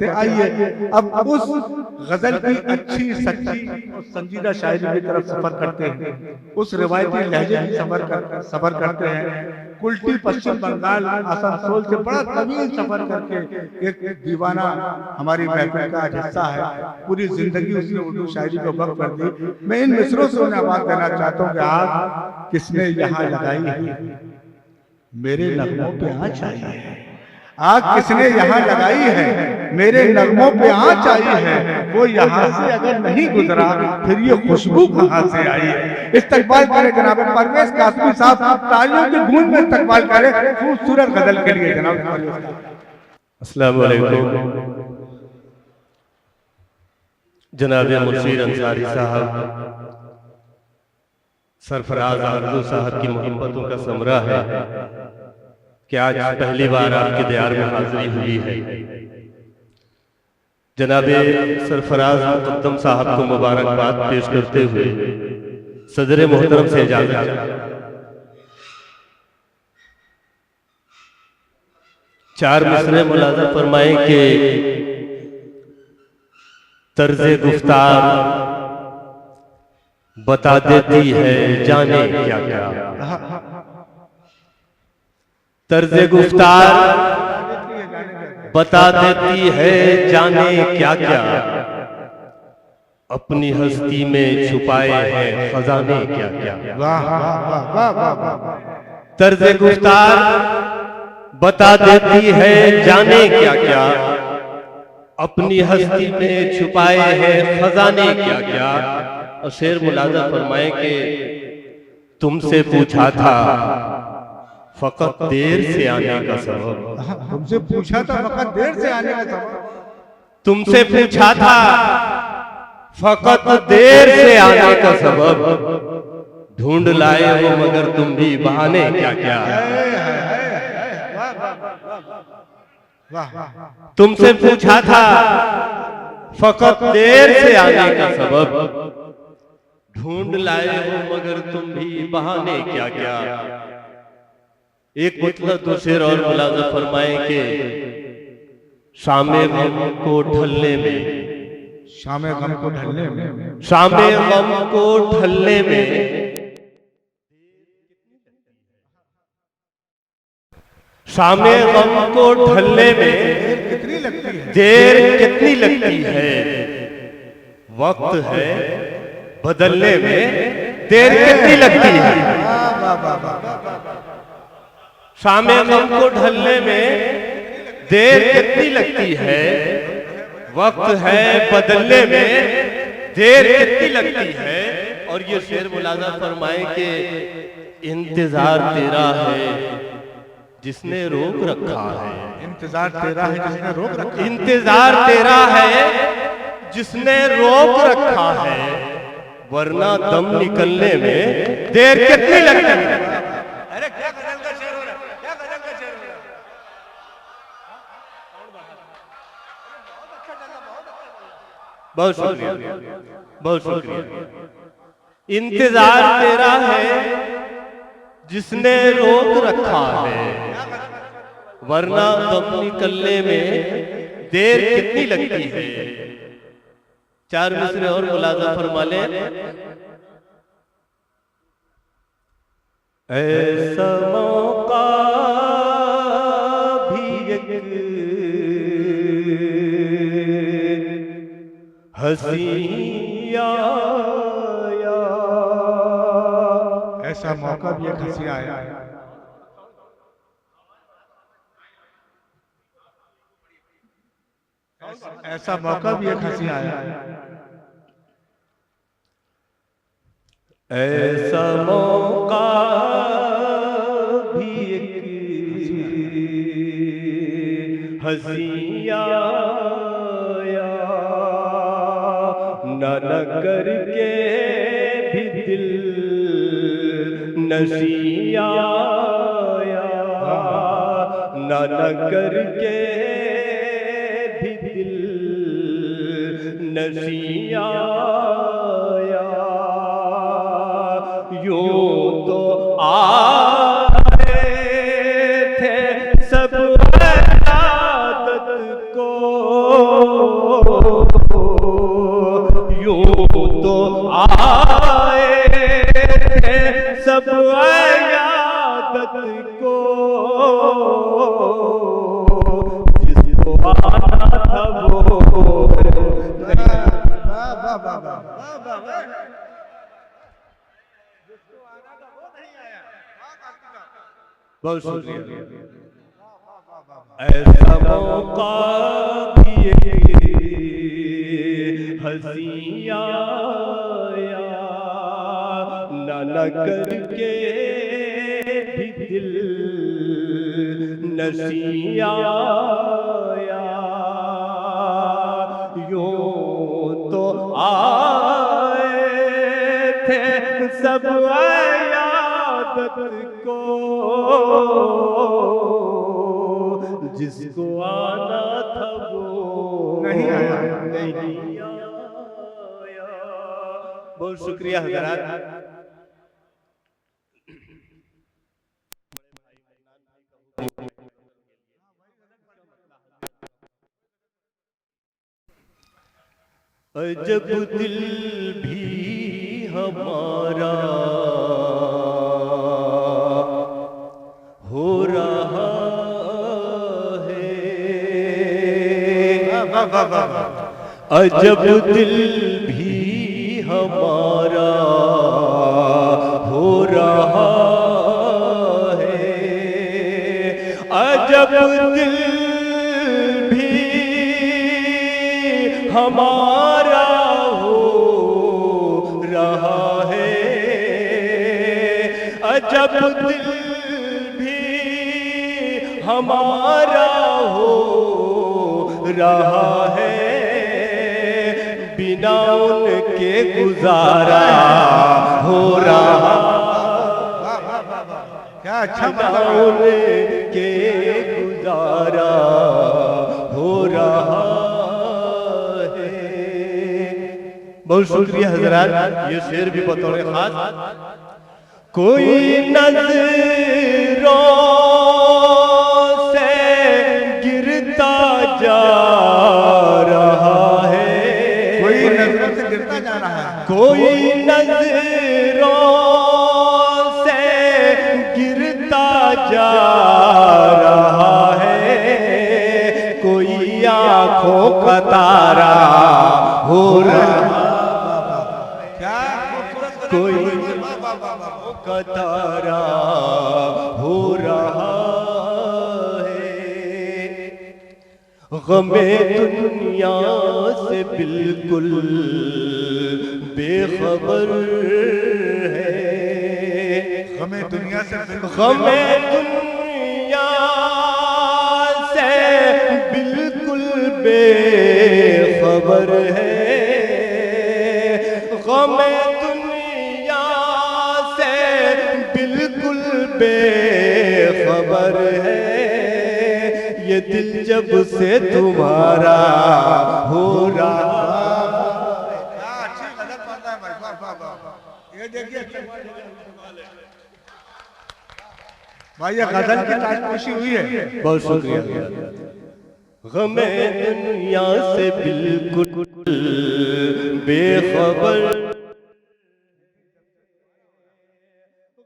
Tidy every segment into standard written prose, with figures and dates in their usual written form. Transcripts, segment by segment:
तो आइए अब उस गजल की अच्छी सच्ची और संजीदा शायरी की तरफ सफर करते हैं, उस रिवायती लहजे की सफर करते हैं। कुल्टी पश्चिम बंगाल आसनसोल से बड़ा तवील सफर करके एक दीवाना हमारी महफिल का आज हिस्सा है। पूरी जिंदगी उसने उर्दू शायरी को वक्फ कर दी। मैं इन मिसरों से उन्हें आवाज देना चाहता हूँ कि आग किसने यहाँ लगाई है, मेरे नगमों पे आँच आई है। आग किसने यहाँ लगाई है, मेरे नगमों पे आँच आई है। वो यहाँ से अगर नहीं गुजरा फिर ये खुशबू कहाँ से आई है। इस्तकबाल करें जनाब परवेज कासमी साहब, तालियों की गूंज में इस्तकबाल करें खूबसूरत गजल के लिए जनाब। अस्सलाम वालेकुम। जनाब मुर्शीद अंसारी साहब, सरफराज आरज़ू साहब की मोहब्बतों का समरा है कि आज पहली बार आपके दयार में हाजिरी हुई है। जनाबे सरफराज मुक़द्दम साहब को मुबारकबाद पेश करते हुए सदर मोहतरम से इजाज़त। 4 मिसरे मुलाज़ा फरमाए कि तर्ज़े गुफ्तार बता देती है जाने क्या क्या। तर्ज़े गुफ्तार बता देती है जाने क्या क्या, अपनी हस्ती में छुपाए हैं खजाने क्या क्या। तर्ज़े गुफ्तार बता देती है जाने क्या क्या, अपनी हस्ती में छुपाए हैं खजाने क्या क्या। और शेर मुलाजा फरमाए कि तुमसे पूछा था फकत देर से आने का सबब। तुमसे पूछा था फकत देर से आने का सबब। तुमसे पूछा था फकत देर से आने का सबब, ढूंढ लाए हो मगर तुम भी बहाने क्या क्या। तुमसे पूछा था फकत देर से आने का सबब, ढूंढ लाए हो मगर तुम भी बहाने क्या क्या। एक मतलब तो शेर और मुलाज़ा फरमाए कि शामे गम को ढलने में, शामे गम को ढलने में, शामे गम को ढलने में, शामे गम को ढलने में देर कितनी लगती है, वक्त है बदलने में देर कितनी लगती है। शामे गम को ढलने में देर कितनी लगती है, वक्त है बदलने में देर कितनी लगती है। और ये शेर मुलाज़ा फरमाए कि इंतजार तेरा है जिसने रोक रखा है। इंतजार तेरा है जिसने रोक रखा है। इंतजार तेरा है जिसने रोक रखा है, वरना दम निकलने में देर कितनी लगती है। अरे क्या गजल का शेर हो रहा है, क्या गजल का शेर हो रहा है। बहुत शुक्रिया, बहुत शुक्रिया। इंतजार तेरा है जिसने रोक रखा है, वरना दम निकलने में देर कितनी लगती है। 4 मिसरे और मुलाज़ा फरमा ले। ऐसा मौका भी एक हंसी आया, ऐसा मौका भी एक हंसी आया। ऐसा मौका भी एक हंसी आया। ऐसा मौका भी एक हंसी आया, न करके भी दिल नशी आया, न करके भी दिल नशी आया। यूं तो आए थे सब आदत को यूं तो आए थे सब अयादत को, जिसको आना था वो बहुत शुक्रिया। ऐसा मौका भी हंसी आया ना करके भी दिल नसी आया, यूं तो आए थे सब अयादत को, जिसको आना था वो नहीं आया। नहीं आया। बहुत शुक्रिया हज़रात। अजब दिल भी हमारा हो रहा है, अजब दिल भी हमारा हो रहा है, अजब दिल भी हमारा हो रहा है, अजब दिल भी हमारा हो रहा है, बिना उनके गुजारा हो रहा, क्या अच्छा बिना मतलब उनके गुजारा हो रहा है। बहुत शुक्रिया हजरात। ये शेर भी बतौर खास, कोई नजरों से गिरता जा रहा है, कोई नजरों से गिरता जा रहा है, कोई नजरों से गिरता जा रहा है, कोई आंखों का तारा हो रहा, क्या खूबसूरत कोई वाह। का तारा हो रहा है, गमे दुनिया से बिल्कुल बेखबर है, हमें दुनिया से गमे दुनिया से बिल्कुल बेखबर है, गमे दुनिया से बिल्कुल बेखबर है, ये दिल जब से तुम्हारा हो रहा। क्या अच्छी गजल पढ़ता है भाई, वाह वाह वाह। ये देखिए भाई, ये गजल की ताजपोशी हुई है। बहुत शुक्रिया। गमे दुनिया से बिल्कुल बेखबर,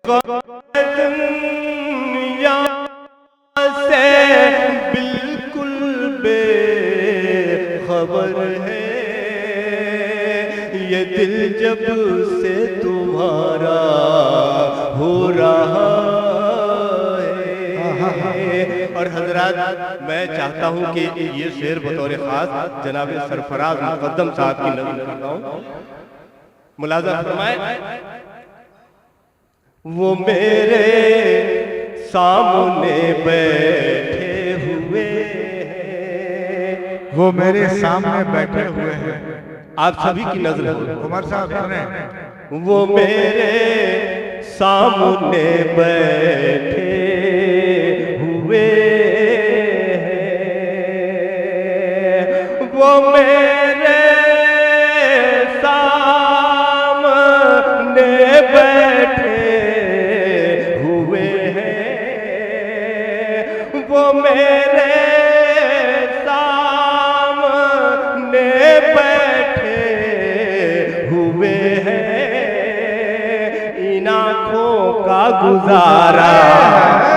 गमे दुनिया से बिल्कुल बेखबर है, ये दिल जब से तुम्हारा हो रहा है। और हजरात, मैं चाहता हूं कि ये शेर बतौर खास जनाब सरफराज मुकद्दम साहब की नज़र करता हूं, मुलाज़ा फरमाए। वो मेरे सामने बैठे हुए हैं, वो मेरे सामने बैठे हुए हैं। आप सभी की नजर हो, उमर साहब सुने, वो मेरे सामने बैठे हुए हैं, वो मेरे सामने बैठे हुए हैं, वो मेरे सामने गुजारा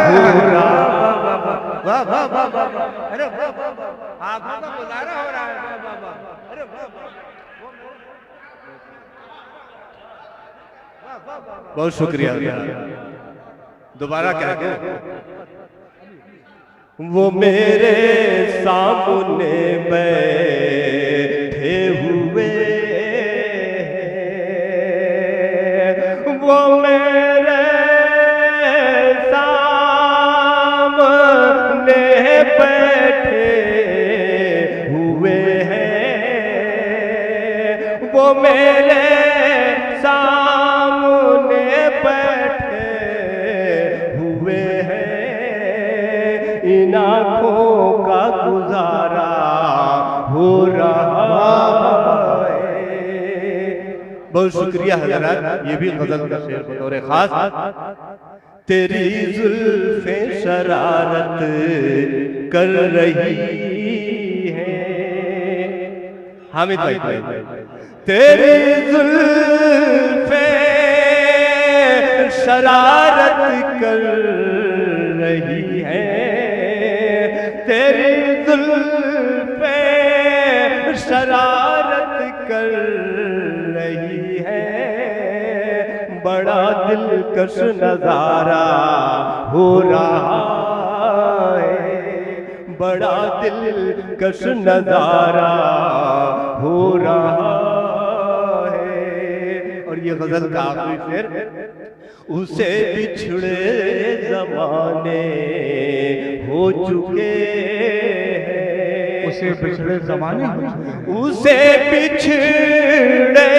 हो रहा। वाह वाह वाह वाह वाह, अरे वाह वाह वाह, आंखों का गुजारा हो रहा है, वाह वाह वाह, अरे वाह वाह वाह वाह वाह। बहुत शुक्रिया। दोबारा क्या के वो मेरे सामने बैठे हुए हैं, वो मेरे सामने बैठे हुए हैं, वो मेरे सामने बैठे हुए हैं, इन आँखों का गुजारा हो रहा है। बहुत शुक्रिया हज़रात। ये भी गजल का शेर बतौर खास। तेरी जुल्फे शरारत कर रही है, हामिद भाई, तेरी जुल्फे शरारत कर रही है, तेरी जुल्फे शरारत कर रही है, बड़ा दिलकश नजारा हो रहा है, बड़ा दिलकश नजारा हो रहा है। और ये गजल का आखिरी शेर, उसे बिछड़े जमाने हो चुके हैं, उसे पिछड़े जमाने हो चुके, उसे बिछड़े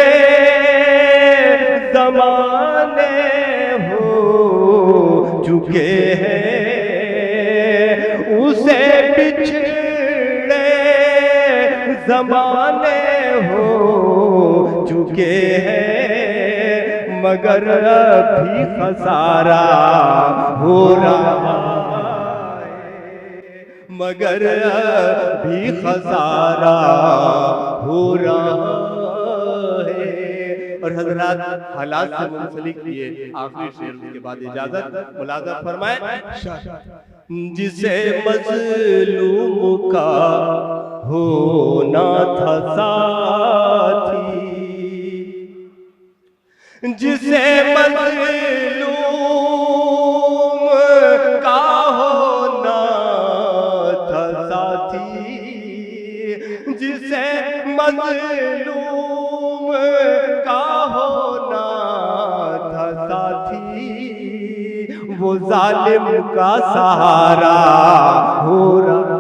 जमाने हो चुके हैं, उसे बिछड़े जमाने हो चुके हैं, मगर अभी खसारा हो रहा है, मगर अभी खसारा हो रहा है। और हजरात हालात से मुंसलिक लिए आखिरी शेर के बाद इजाजत मुलाज़ा फरमाए। जिसे मजलूम का होना था साथी, जिसे मजलूम का होना था साथी, जिसे मजलूम का होना था साथी, वो जालिम का सहारा हो रहा